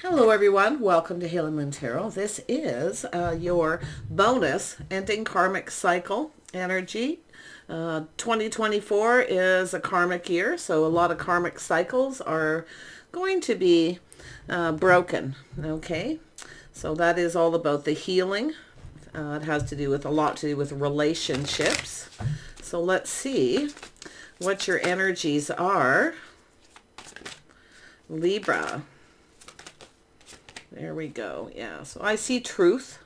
Hello everyone, welcome to Halo Moon Tarot. This is your bonus ending karmic cycle energy. 2024 is a karmic year, so a lot of karmic cycles are going to be broken. Okay, so that is all about the healing. It has to do with a lot to do with relationships. So let's see what your energies are. Libra. There we go. Yeah, so I see truth.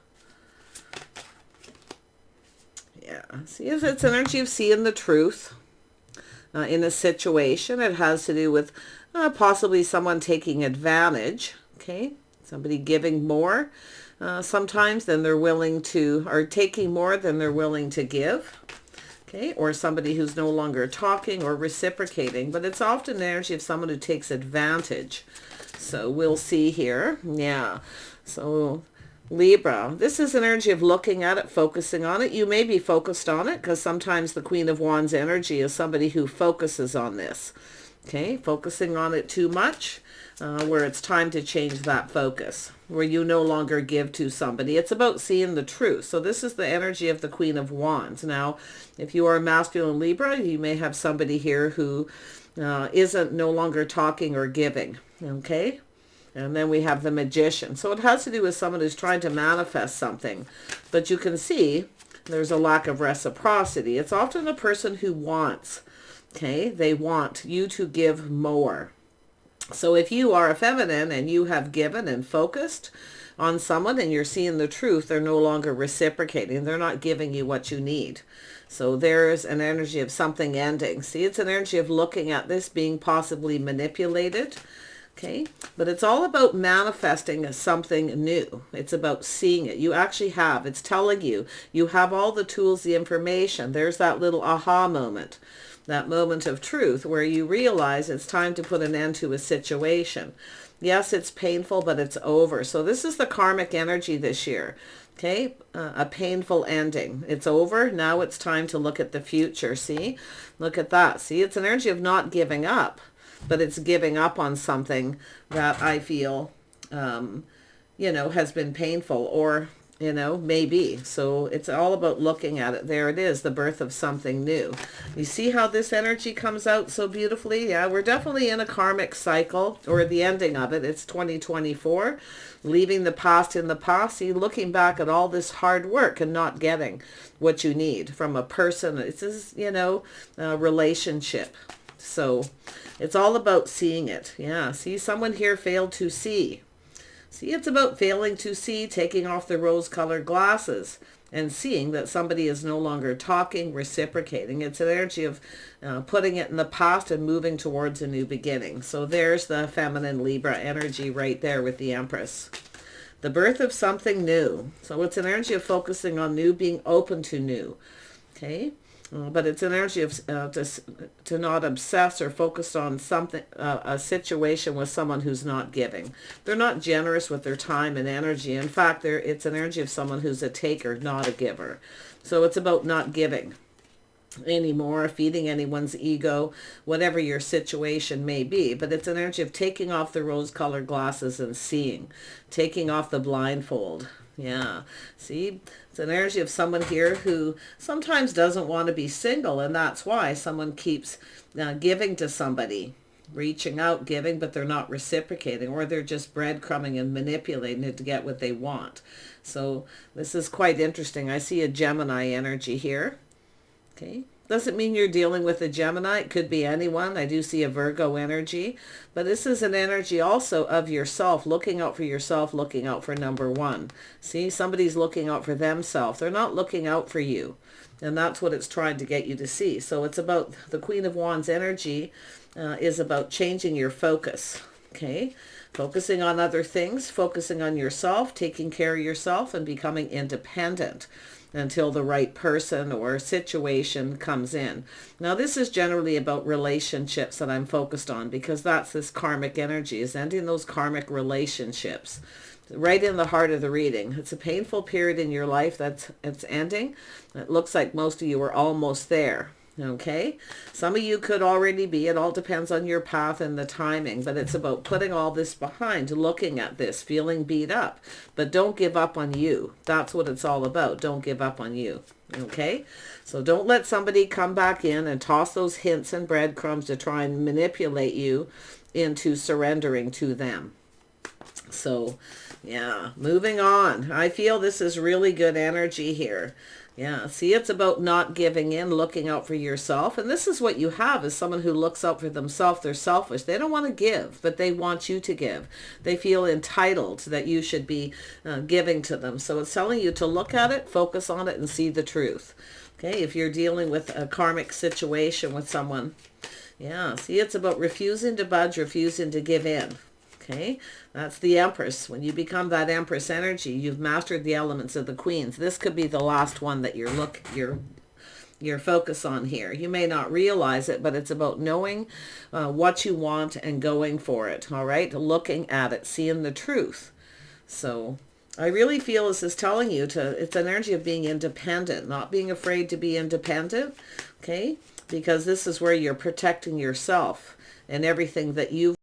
Yeah, see, it's energy of seeing the truth in a situation. It has to do with possibly someone taking advantage, okay? Somebody giving more sometimes than they're willing to, or taking more than they're willing to give, okay? Or somebody who's no longer talking or reciprocating, but it's often the energy of someone who takes advantage. So we'll see here. Yeah. So Libra, this is an energy of looking at it, focusing on it. You may be focused on it because sometimes the Queen of Wands energy is somebody who focuses on this. Okay. Focusing on it too much, where it's time to change that focus, where you no longer give to somebody. It's about seeing the truth. So this is the energy of the Queen of Wands. Now, if you are a masculine Libra, you may have somebody here who isn't no longer talking or giving. Okay, and then we have the Magician. So it has to do with someone who's trying to manifest something, but you can see there's a lack of reciprocity. It's often a person who wants, okay, they want you to give more. So if you are a feminine and you have given and focused on someone and you're seeing the truth, they're no longer reciprocating. They're not giving you what you need. So there's an energy of something ending. See, it's an energy of looking at this being possibly manipulated. Okay, but it's all about manifesting something new. It's about seeing it. You actually have, it's telling you, you have all the tools, the information. There's that little aha moment, that moment of truth where you realize it's time to put an end to a situation. Yes, it's painful, but it's over. So this is the karmic energy this year. Okay, a painful ending. It's over. Now it's time to look at the future. See, look at that. See, it's an energy of not giving up, but it's giving up on something that I feel, has been painful or, maybe. So it's all about looking at it. There it is, the birth of something new. You see how this energy comes out so beautifully? Yeah, we're definitely in a karmic cycle, or the ending of it. It's 2024, leaving the past in the past. See, looking back at all this hard work and not getting what you need from a person. It's just, a relationship. So it's all about seeing it. Yeah, see, someone here failed to see. See, it's about failing to see, taking off the rose-colored glasses and seeing that somebody is no longer talking, reciprocating. It's an energy of putting it in the past and moving towards a new beginning. So there's the feminine Libra energy right there with the Empress. The birth of something new. So it's an energy of focusing on new, being open to new. Okay? But it's an energy of to not obsess or focus on something, a situation with someone who's not giving. They're not generous with their time and energy. In fact, it's an energy of someone who's a taker, not a giver. So it's about not giving anymore, feeding anyone's ego, whatever your situation may be. But it's an energy of taking off the rose-colored glasses and seeing, taking off the blindfold. Yeah, see, it's an energy of someone here who sometimes doesn't want to be single, and that's why someone keeps giving to somebody, reaching out, giving, but they're not reciprocating, or they're just breadcrumbing and manipulating it to get what they want. So this is quite interesting. I see a Gemini energy here. Okay. Doesn't mean you're dealing with a Gemini. It could be anyone. I do see a Virgo energy. But this is an energy also of yourself, looking out for yourself, looking out for number one. See, somebody's looking out for themselves. They're not looking out for you. And that's what it's trying to get you to see. So it's about the Queen of Wands energy is about changing your focus. Okay? Focusing on other things, focusing on yourself, taking care of yourself, and becoming independent until the right person or situation comes in. Now, this is generally about relationships that I'm focused on, because that's this karmic energy, is ending those karmic relationships. Right in the heart of the reading. It's a painful period in your life it's ending. It looks like most of you are almost there. Okay, some of you could already be, it all depends on your path and the timing, but it's about putting all this behind, looking at this, feeling beat up, but don't give up on you. That's what it's all about. Don't give up on you. Okay, so don't let somebody come back in and toss those hints and breadcrumbs to try and manipulate you into surrendering to them. So yeah, moving on. I feel this is really good energy here. Yeah, see, it's about not giving in, looking out for yourself. And this is what you have, is someone who looks out for themselves. They're selfish. They don't want to give, but they want you to give. They feel entitled that you should be giving to them. So it's telling you to look at it, focus on it, and see the truth. Okay, if you're dealing with a karmic situation with someone. Yeah, see, it's about refusing to budge, refusing to give in. Okay, that's the Empress. When you become that Empress energy, you've mastered the elements of the Queens. This could be the last one that your focus on here. You may not realize it, but it's about knowing what you want and going for it. All right, looking at it, seeing the truth. So I really feel this is telling you it's an energy of being independent, not being afraid to be independent. Okay, because this is where you're protecting yourself and everything that you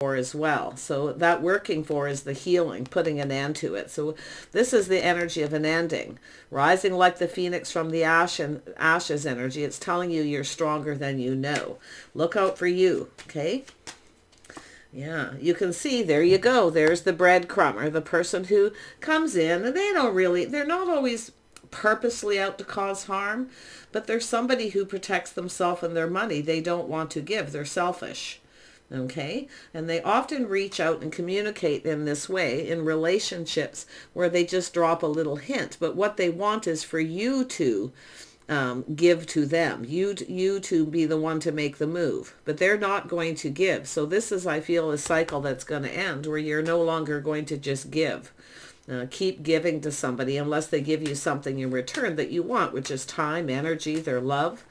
for as well. So that working for is the healing, putting an end to it. So this is the energy of an ending, rising like the phoenix from the ashes energy. It's telling you you're stronger than you know. Look out for you. Okay, yeah, you can see, there you go, there's the breadcrumber, the person who comes in and they're not always purposely out to cause harm, but there's somebody who protects themselves and their money. They don't want to give. They're selfish. Okay, and they often reach out and communicate in this way in relationships where they just drop a little hint, but what they want is for you to give to them, you to be the one to make the move, but they're not going to give. So this is, I feel, a cycle that's going to end where you're no longer going to just give. Keep giving to somebody unless they give you something in return that you want, which is time, energy, their love.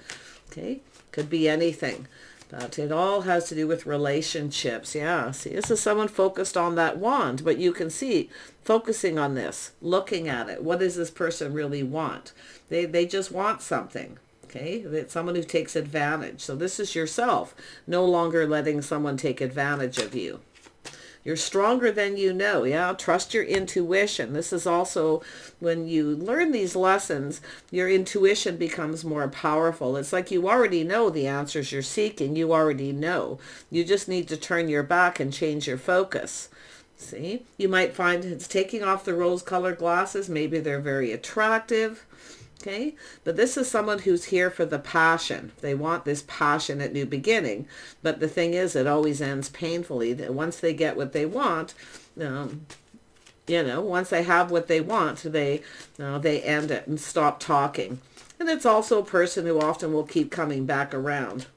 Okay, could be anything. But it all has to do with relationships. Yeah, see, this is someone focused on that wand, but you can see, focusing on this, looking at it. What does this person really want? They just want something. Okay, it's someone who takes advantage. So this is yourself, no longer letting someone take advantage of you. You're stronger than you know. Yeah, trust your intuition. This is also when you learn these lessons, your intuition becomes more powerful. It's like you already know the answers you're seeking. You already know. You just need to turn your back and change your focus. See, you might find it's taking off the rose-colored glasses. Maybe they're very attractive. Okay, but this is someone who's here for the passion. They want this passionate new beginning. But the thing is, it always ends painfully. Once they get what they want, once they have what they want, they end it and stop talking. And it's also a person who often will keep coming back around.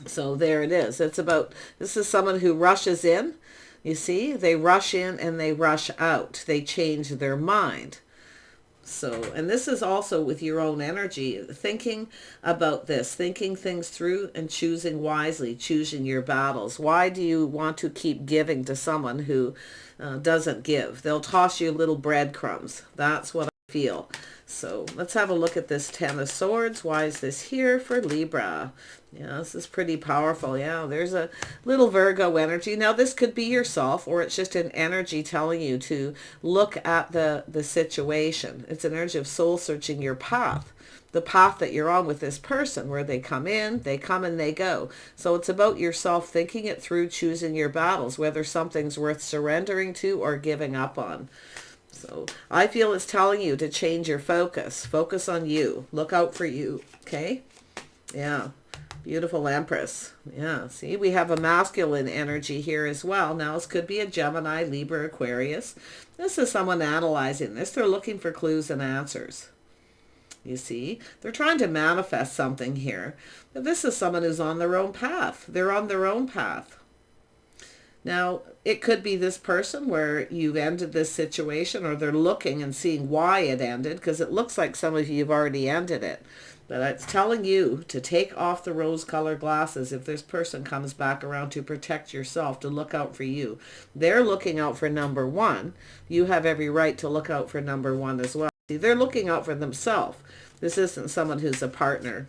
So there it is. This is someone who rushes in. You see, they rush in and they rush out. They change their mind. So, and this is also with your own energy, thinking about this, thinking things through and choosing wisely, choosing your battles. Why do you want to keep giving to someone who doesn't give? They'll toss you little breadcrumbs. That's what I feel. So let's have a look at this Ten of Swords. Why is this here for Libra? Yeah, this is pretty powerful. Yeah, there's a little Virgo energy. Now, this could be yourself, or it's just an energy telling you to look at the situation. It's an energy of soul searching your path, the path that you're on with this person, where they come in, they come and they go. So it's about yourself thinking it through, choosing your battles, whether something's worth surrendering to or giving up on. So I feel it's telling you to change your focus. Focus on you. Look out for you. Okay? Yeah. Beautiful Empress. Yeah. See, we have a masculine energy here as well. Now, this could be a Gemini, Libra, Aquarius. This is someone analyzing this. They're looking for clues and answers. You see, they're trying to manifest something here. But this is someone who's on their own path. They're on their own path. Now, it could be this person where you've ended this situation, or they're looking and seeing why it ended, because it looks like some of you have already ended it. But it's telling you to take off the rose-colored glasses if this person comes back around, to protect yourself, to look out for you. They're looking out for number one. You have every right to look out for number one as well. See, they're looking out for themselves. This isn't someone who's a partner.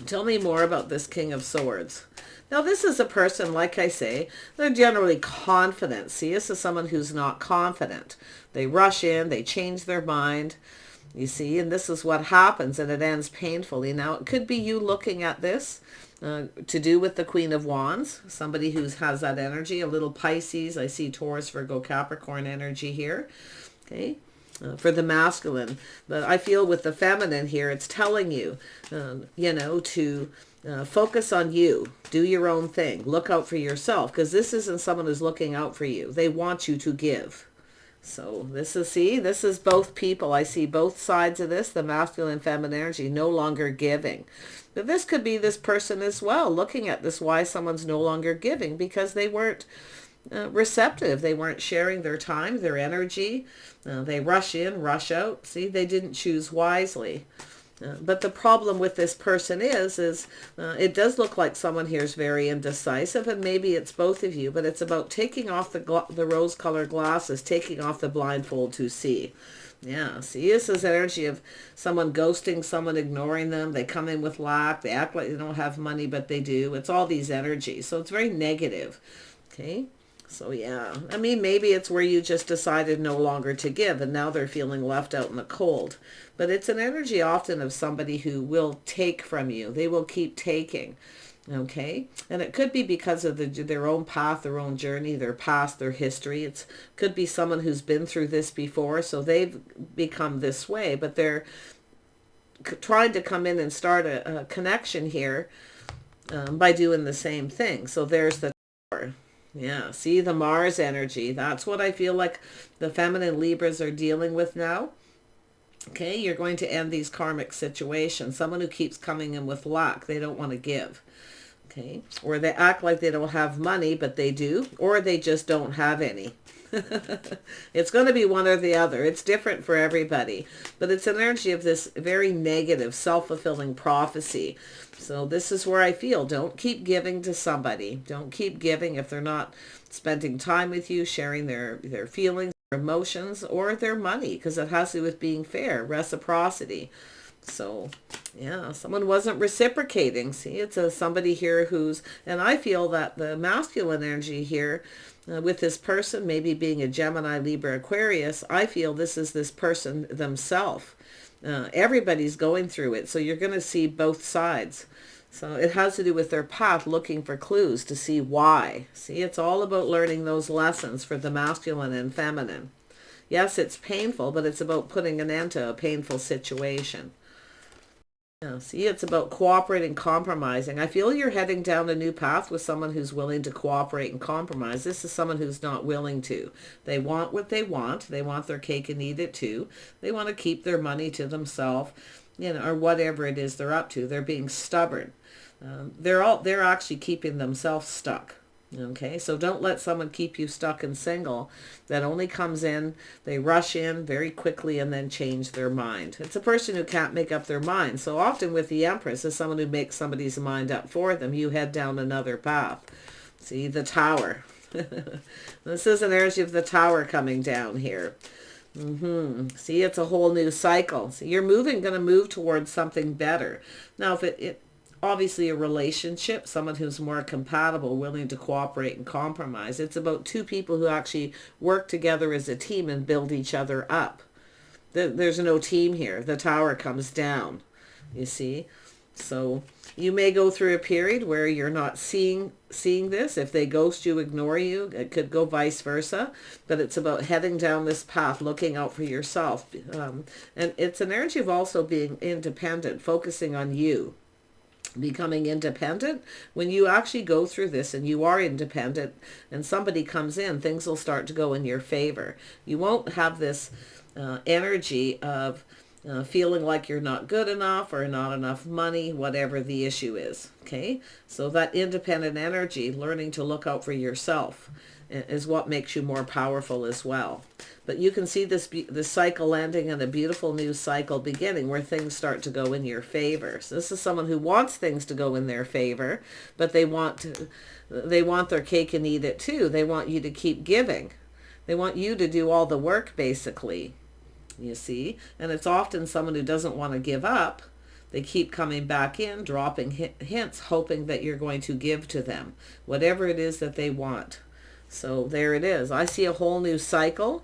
Tell me more about this King of Swords. Now, this is a person, like I say, they're generally confident. See, this is someone who's not confident. They rush in, they change their mind, you see, and this is what happens, and it ends painfully. Now, it could be you looking at this to do with the Queen of Wands, somebody who has that energy, a little Pisces. I see Taurus, Virgo, Capricorn energy here, okay? For the masculine. But I feel with the feminine here, it's telling you, you know, to focus on you. Do your own thing. Look out for yourself, because this isn't someone who's looking out for you. They want you to give. So this is, see, this is both people. I see both sides of this, the masculine and feminine energy, no longer giving. But this could be this person as well, looking at this, why someone's no longer giving, because they weren't receptive. They weren't sharing their time, their energy. They rush in, rush out. See, they didn't choose wisely. But the problem with this person is it does look like someone here is very indecisive, and maybe it's both of you, but it's about taking off the rose-colored glasses, taking off the blindfold to see. Yeah, see, this is energy of someone ghosting, someone ignoring them. They come in with lack. They act like they don't have money, but they do. It's all these energies. So it's very negative. Okay. So yeah, I mean, maybe it's where you just decided no longer to give, and now they're feeling left out in the cold. But it's an energy often of somebody who will take from you. They will keep taking. Okay. And it could be because of their own path, their own journey, their past, their history. It could be someone who's been through this before, so they've become this way, but they're trying to come in and start a connection here by doing the same thing. So there's the Tower. Yeah, see the Mars energy. That's what I feel like the feminine Libras are dealing with now. Okay, you're going to end these karmic situations. Someone who keeps coming in with lack. They don't want to give. Okay, or they act like they don't have money, but they do. Or they just don't have any. It's going to be one or the other. It's different for everybody. But it's an energy of this very negative, self-fulfilling prophecy. So this is where I feel, don't keep giving to somebody. Don't keep giving if they're not spending time with you, sharing their feelings, their emotions, or their money, because it has to do with being fair, reciprocity. So, yeah, someone wasn't reciprocating. See, it's somebody here who's, and I feel that the masculine energy here with this person, maybe being a Gemini, Libra, Aquarius, I feel this is this person themselves. Everybody's going through it, so you're going to see both sides. So it has to do with their path, looking for clues to see why. See, it's all about learning those lessons for the masculine and feminine. Yes, it's painful, but it's about putting an end to a painful situation. Yeah, see, it's about cooperating, compromising. I feel you're heading down a new path with someone who's willing to cooperate and compromise. This is someone who's not willing to. They want what they want. They want their cake and eat it too. They want to keep their money to themselves, you know, or whatever it is they're up to. They're being stubborn. They're actually keeping themselves stuck. Okay, so don't let someone keep you stuck and single. That only comes in, they rush in very quickly and then change their mind. It's a person who can't make up their mind. So often with the Empress, is someone who makes somebody's mind up for them. You head down another path. See, the Tower. This is an energy of the Tower coming down here. See, it's a whole new cycle. So you're going to move towards something better. Now, if it obviously a relationship, someone who's more compatible, willing to cooperate and compromise. It's about two people who actually work together as a team and build each other up. There's no team here. The Tower comes down, you see. So you may go through a period where you're not seeing this. If they ghost you, ignore you, it could go vice versa. But it's about heading down this path, looking out for yourself. And it's an energy of also being independent, focusing on you. Becoming independent. When you actually go through this and you are independent and somebody comes in, things will start to go in your favor. You won't have this energy of feeling like you're not good enough or not enough money, whatever the issue is. Okay, so that independent energy, learning to look out for yourself, is what makes you more powerful as well. But you can see this cycle ending and a beautiful new cycle beginning where things start to go in your favor. So this is someone who wants things to go in their favor, but they want their cake and eat it too. They want you to keep giving. They want you to do all the work, basically, you see. And it's often someone who doesn't want to give up. They keep coming back in, dropping hints, hoping that you're going to give to them whatever it is that they want. So there it is. I see a whole new cycle.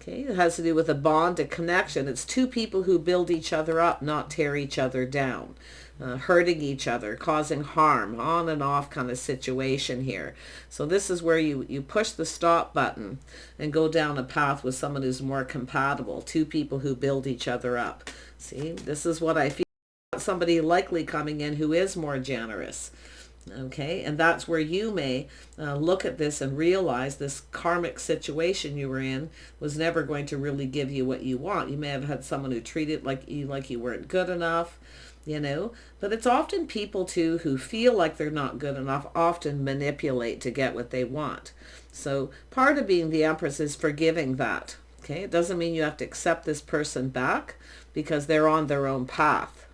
Okay, it has to do with a bond, a connection. It's two people who build each other up, not tear each other down. Hurting each other, causing harm, on and off kind of situation here. So this is where you push the stop button and go down a path with someone who's more compatible. Two people who build each other up. See, this is what I feel. Somebody likely coming in who is more generous. Okay, and that's where you may look at this and realize this karmic situation you were in was never going to really give you what you want. You may have had someone who treated like you weren't good enough, you know, but it's often people too who feel like they're not good enough often manipulate to get what they want. So part of being the Empress is forgiving that. Okay, it doesn't mean you have to accept this person back because they're on their own path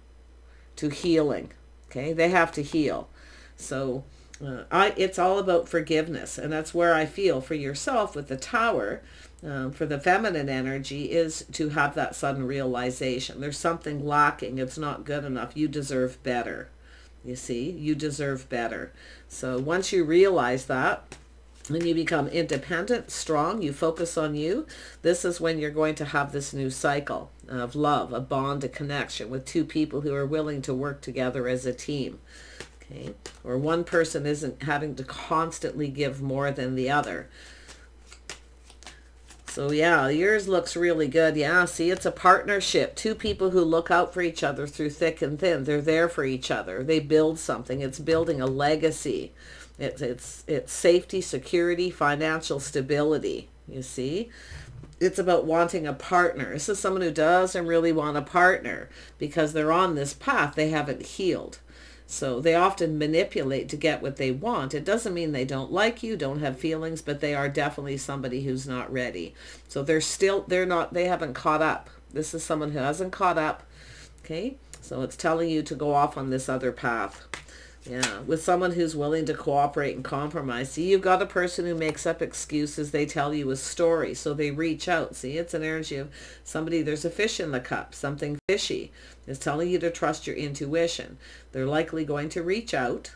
to healing. Okay, they have to heal. So it's all about forgiveness, and that's where I feel for yourself with the Tower, for the feminine energy, is to have that sudden realization. There's something lacking. It's not good enough. You deserve better. You see, you deserve better. So once you realize that, when you become independent, strong, you focus on you, this is when you're going to have this new cycle of love, a bond, a connection with two people who are willing to work together as a team. Okay? Or one person isn't having to constantly give more than the other. So yeah, yours looks really good. Yeah, see, it's a partnership. Two people who look out for each other through thick and thin. They're there for each other. They build something. It's building a legacy. It's safety, security, financial stability. You see? It's about wanting a partner. This is someone who doesn't really want a partner because they're on this path. They haven't healed. So they often manipulate to get what they want. It doesn't mean they don't like you, don't have feelings, but they are definitely somebody who's not ready. So they haven't caught up. This is someone who hasn't caught up. Okay? So it's telling you to go off on this other path. Yeah, with someone who's willing to cooperate and compromise. See, you've got a person who makes up excuses. They tell you a story, so they reach out. See, it's an energy of somebody, there's a fish in the cup, something fishy. It's telling you to trust your intuition. They're likely going to reach out,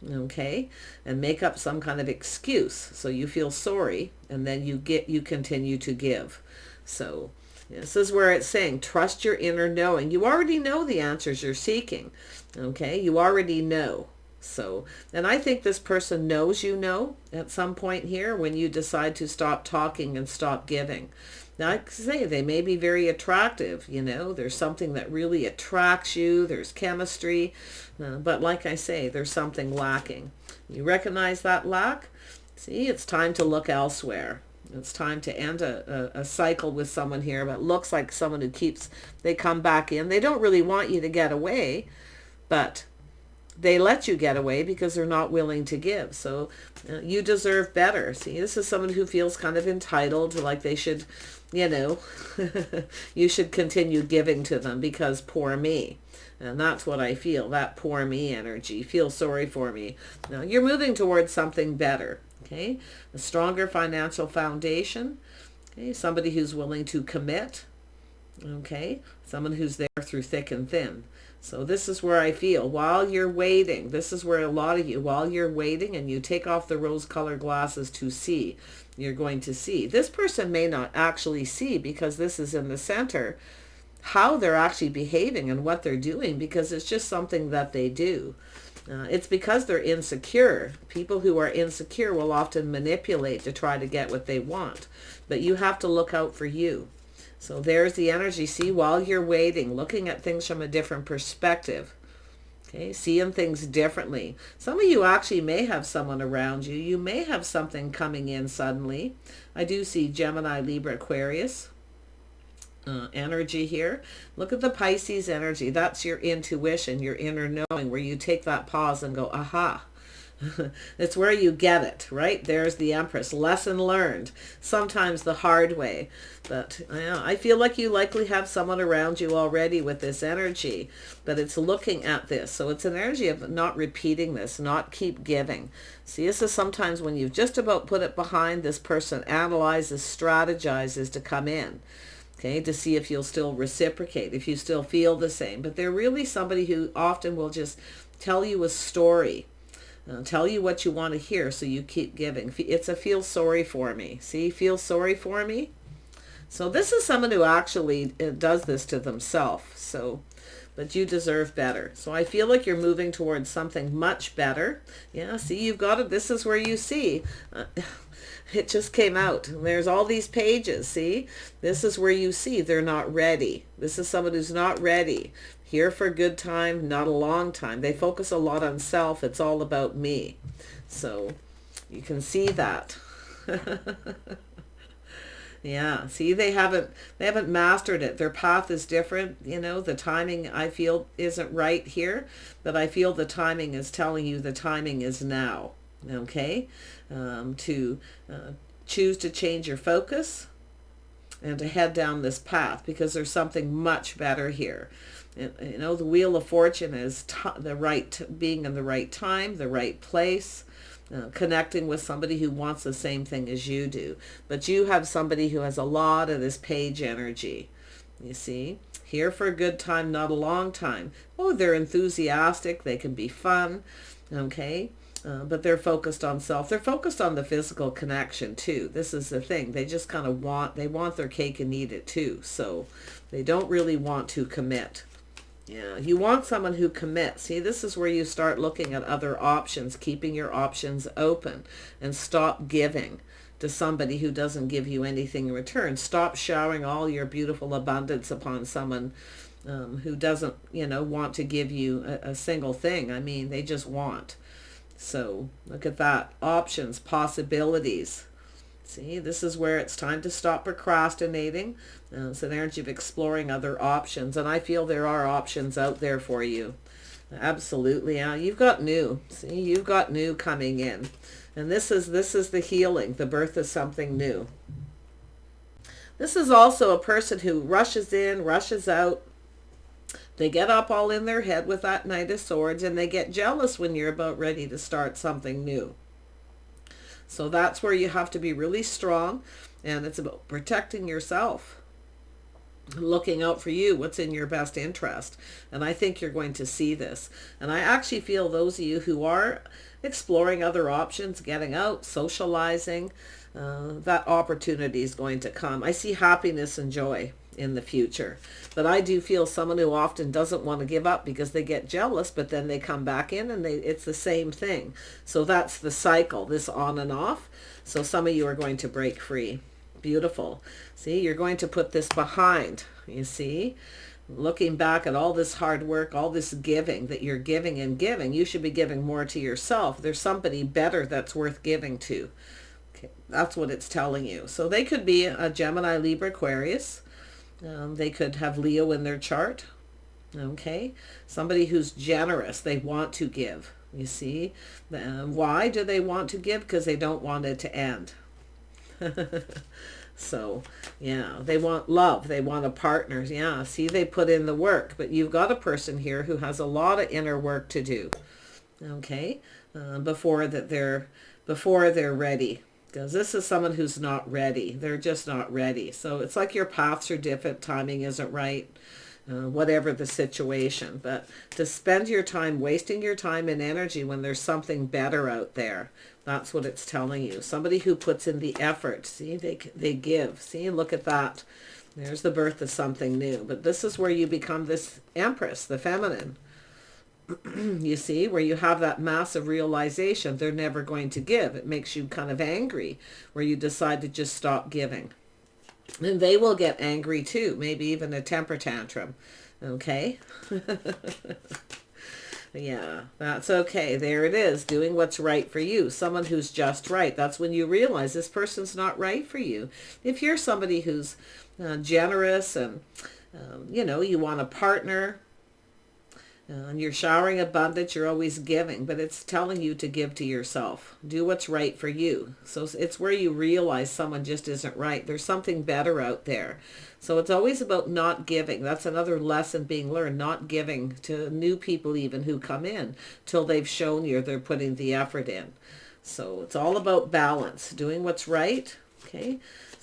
okay, and make up some kind of excuse. So you feel sorry, and then you continue to give. So this is where it's saying, trust your inner knowing. You already know the answers you're seeking, okay? You already know. So, and I think this person knows you know at some point here when you decide to stop talking and stop giving. Now, I say they may be very attractive, you know, there's something that really attracts you, there's chemistry, but like I say, there's something lacking. You recognize that lack? See, it's time to look elsewhere. It's time to end a cycle with someone here, but it looks like someone who they come back in. They don't really want you to get away, but they let you get away because they're not willing to give. So you deserve better. See, this is someone who feels kind of entitled, like they should, you know, you should continue giving to them because poor me. And that's what I feel, that poor me energy. Feel sorry for me. Now, you're moving towards something better, okay? A stronger financial foundation, okay? Somebody who's willing to commit, okay? Someone who's there through thick and thin. So this is where I feel, while you're waiting, this is where a lot of you, while you're waiting and you take off the rose-colored glasses to see, you're going to see. This person may not actually see because this is in the center, how they're actually behaving and what they're doing, because it's just something that they do. It's because they're insecure. People who are insecure will often manipulate to try to get what they want. But you have to look out for you. So there's the energy. See, while you're waiting, looking at things from a different perspective. Okay, seeing things differently. Some of you actually may have someone around you. You may have something coming in suddenly. I do see Gemini, Libra, Aquarius energy here. Look at the Pisces energy. That's your intuition, your inner knowing, where you take that pause and go, aha. It's where you get it, right? There's the Empress. Lesson learned. Sometimes the hard way. But I feel like you likely have someone around you already with this energy. But it's looking at this. So it's an energy of not repeating this, not keep giving. See, this is sometimes when you've just about put it behind, this person analyzes, strategizes to come in. okay, to see if you'll still reciprocate, if you still feel the same. But they're really somebody who often will just tell you a story, tell you what you want to hear, so you keep giving. It's a feel sorry for me. See, feel sorry for me. So this is someone who actually does this to themselves. So, but you deserve better. So I feel like you're moving towards something much better. Yeah, see, you've got it. This is where you see. It just came out. There's all these pages, see? This is where you see they're not ready. This is someone who's not ready. Here for a good time, not a long time. They focus a lot on self. It's all about me. So you can see that. Yeah, see, they haven't mastered it. Their path is different. You know, the timing, I feel, isn't right here, but I feel the timing is telling you the timing is now. Okay, to choose to change your focus and to head down this path, because there's something much better here. You know, the Wheel of Fortune is being in the right time, the right place, connecting with somebody who wants the same thing as you do. But you have somebody who has a lot of this page energy. You see, here for a good time, not a long time. Oh, they're enthusiastic. They can be fun. Okay. But they're focused on self. They're focused on the physical connection too. This is the thing. They just kind of want their cake and eat it too. So they don't really want to commit. Yeah, you want someone who commits. See, this is where you start looking at other options, keeping your options open, and stop giving to somebody who doesn't give you anything in return. Stop showering all your beautiful abundance upon someone who doesn't, want to give you a single thing. I mean, they just want. So look at that. Options, possibilities. See, this is where it's time to stop procrastinating. It's an energy of exploring other options. And I feel there are options out there for you. Absolutely. Yeah, you've got new. See, you've got new coming in. And this is the healing, the birth of something new. This is also a person who rushes in, rushes out. They get up all in their head with that Knight of Swords, and they get jealous when you're about ready to start something new. So that's where you have to be really strong, and it's about protecting yourself, looking out for you, what's in your best interest. And I think you're going to see this. And I actually feel those of you who are exploring other options, getting out, socializing, that opportunity is going to come. I see happiness and joy in the future. But I do feel someone who often doesn't want to give up because they get jealous, but then they come back in and it's the same thing. So that's the cycle, this on and off. So some of you are going to break free. Beautiful. See, you're going to put this behind, you see. Looking back at all this hard work, all this giving that you're giving and giving, you should be giving more to yourself. There's somebody better that's worth giving to. Okay, that's what it's telling you. So they could be a Gemini, Libra, Aquarius. They could have Leo in their chart. Okay, somebody who's generous. They want to give. You see, why do they want to give? Because they don't want it to end. So, yeah, they want love. They want a partner. Yeah, see, they put in the work. But you've got a person here who has a lot of inner work to do. Okay, before they're ready. Because this is someone who's not ready. They're just not ready. So it's like your paths are different. Timing isn't right. Whatever the situation. But to spend your time wasting your time and energy when there's something better out there. That's what it's telling you. Somebody who puts in the effort. See, they give. See, look at that. There's the birth of something new. But this is where you become this Empress, the feminine. You see, where you have that massive realization they're never going to give. It makes you kind of angry, where you decide to just stop giving. And they will get angry too, maybe even a temper tantrum. Okay? Yeah, that's okay. There it is, doing what's right for you. Someone who's just right. That's when you realize this person's not right for you. If you're somebody who's generous and, you want a partner, and you're showering abundance, you're always giving, but it's telling you to give to yourself. Do what's right for you. So it's where you realize someone just isn't right. There's something better out there. So it's always about not giving. That's another lesson being learned, not giving to new people even who come in till they've shown you they're putting the effort in. So it's all about balance, doing what's right. Okay.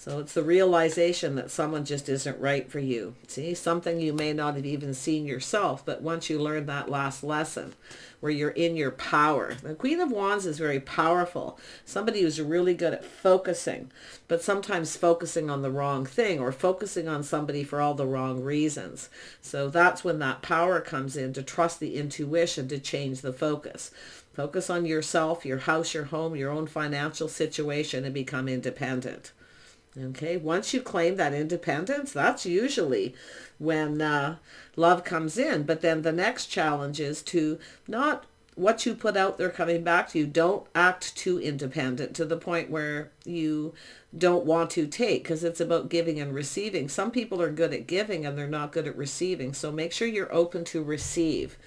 So it's the realization that someone just isn't right for you. See, something you may not have even seen yourself, but once you learn that last lesson where you're in your power. The Queen of Wands is very powerful. Somebody who's really good at focusing, but sometimes focusing on the wrong thing or focusing on somebody for all the wrong reasons. So that's when that power comes in, to trust the intuition to change the focus. Focus on yourself, your house, your home, your own financial situation, and become independent. Okay, once you claim that independence, that's usually when love comes in. But then the next challenge is to not what you put out there coming back to you. Don't act too independent to the point where you don't want to take, because it's about giving and receiving. Some people are good at giving and they're not good at receiving. So make sure you're open to receive.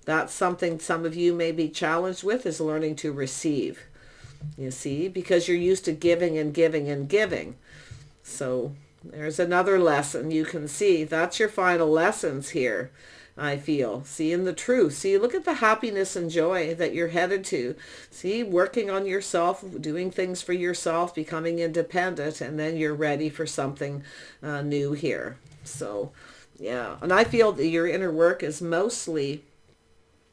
That's something some of you may be challenged with, is learning to receive. You see, because you're used to giving and giving and giving. So there's another lesson you can see. That's your final lessons here, I feel. Seeing the truth. See, look at the happiness and joy that you're headed to. See, working on yourself, doing things for yourself, becoming independent, and then you're ready for something new here. So, yeah. And I feel that your inner work is mostly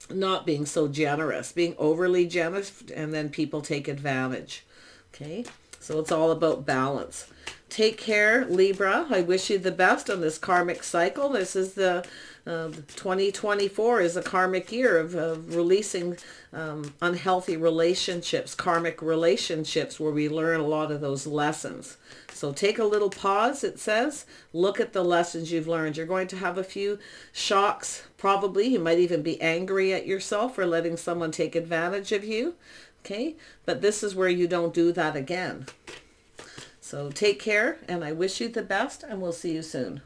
not being so generous, being overly generous, and then people take advantage. Okay, so it's all about balance. Take care, Libra. I wish you the best on this karmic cycle. This is the 2024 is a karmic year of releasing unhealthy relationships, karmic relationships, where we learn a lot of those lessons. So take a little pause, it says. Look at the lessons you've learned. You're going to have a few shocks, probably. You might even be angry at yourself for letting someone take advantage of you. Okay, but this is where you don't do that again. So take care, and I wish you the best, and we'll see you soon.